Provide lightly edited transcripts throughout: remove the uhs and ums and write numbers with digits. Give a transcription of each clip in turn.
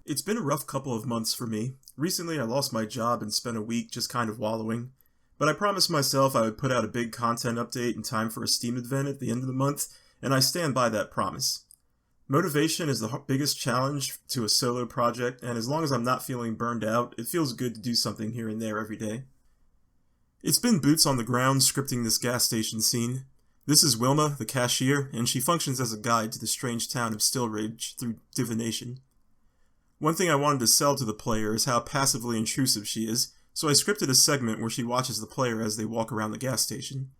It's been a rough couple of months for me. Recently, I lost my job and spent a week just kind of wallowing. But I promised myself I would put out a big content update in time for a Steam event at the end of the month, and I stand by that promise. Motivation is the biggest challenge to a solo project, and as long as I'm not feeling burned out, it feels good to do something here and there every day. It's been boots on the ground scripting this gas station scene. This is Wilma, the cashier, and she functions as a guide to the strange town of Stillridge through divination. One thing I wanted to sell to the player is how passively intrusive she is, so I scripted a segment where she watches the player as they walk around the gas station.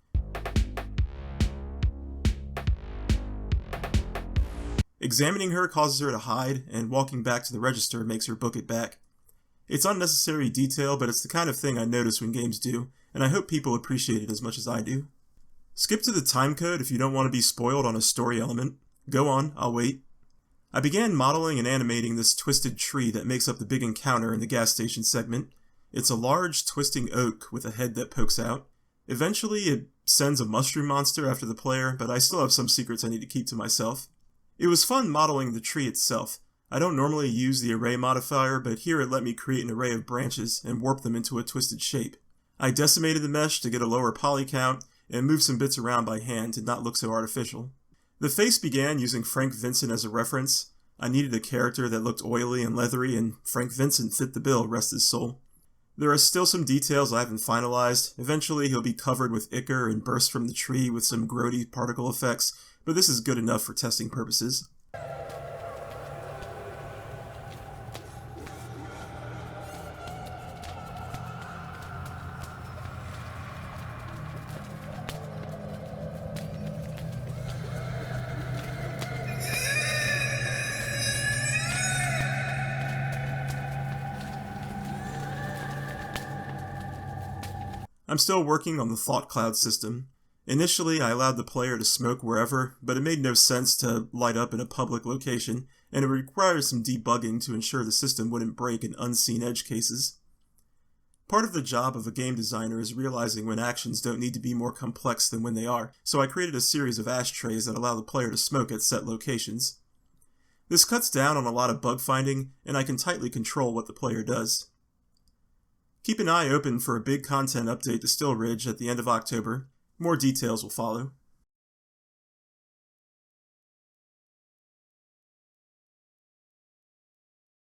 Examining her causes her to hide, and walking back to the register makes her book it back. It's unnecessary detail, but it's the kind of thing I notice when games do, and I hope people appreciate it as much as I do. Skip to the timecode if you don't want to be spoiled on a story element. Go on, I'll wait. I began modeling and animating this twisted tree that makes up the big encounter in the gas station segment. It's a large, twisting oak with a head that pokes out. Eventually, it sends a mushroom monster after the player, but I still have some secrets I need to keep to myself. It was fun modeling the tree itself. I don't normally use the array modifier, but here it let me create an array of branches and warp them into a twisted shape. I decimated the mesh to get a lower poly count, and moved some bits around by hand to not look so artificial. The face began using Frank Vincent as a reference. I needed a character that looked oily and leathery, and Frank Vincent fit the bill, rest his soul. There are still some details I haven't finalized. Eventually he'll be covered with ichor and burst from the tree with some grody particle effects, but this is good enough for testing purposes. I'm still working on the thought cloud system. Initially, I allowed the player to smoke wherever, but it made no sense to light up in a public location, and it required some debugging to ensure the system wouldn't break in unseen edge cases. Part of the job of a game designer is realizing when actions don't need to be more complex than when they are, so I created a series of ashtrays that allow the player to smoke at set locations. This cuts down on a lot of bug finding, and I can tightly control what the player does. Keep an eye open for a big content update to Stillridge at the end of October. More details will follow.